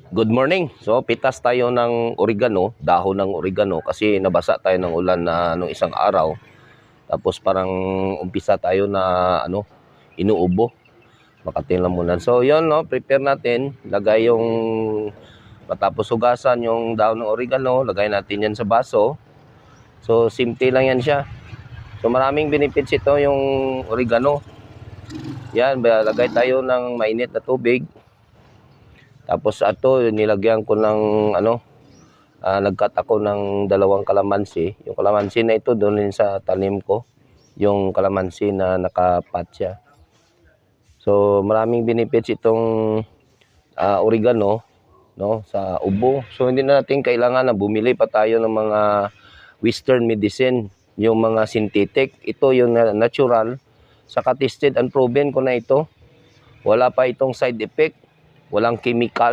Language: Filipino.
Good morning. So, pitas tayo ng oregano, dahon ng oregano kasi nabasa tayo ng ulan na nung isang araw. Tapos parang umpisa tayo na inuubo. Makating lamunan. So, 'yon no, prepare natin, lagay yung matapos hugasan yung dahon ng oregano, lagay natin 'yan sa baso. So, simple lang 'yan siya. So, maraming benefits ito yung oregano. Yan, lagay tayo ng mainit na tubig. Tapos ato nilagyan ko ng nagkat ako ng 2 kalamansi. Yung kalamansi na ito doon din sa tanim ko. Yung kalamansi na nakapat siya. So maraming benefits itong oregano no sa ubo. So hindi na natin kailangan na bumili pa tayo ng mga western medicine, yung mga synthetic. Ito yung natural, saka tested and proven ko na ito. Wala pa itong side effect, walang chemical.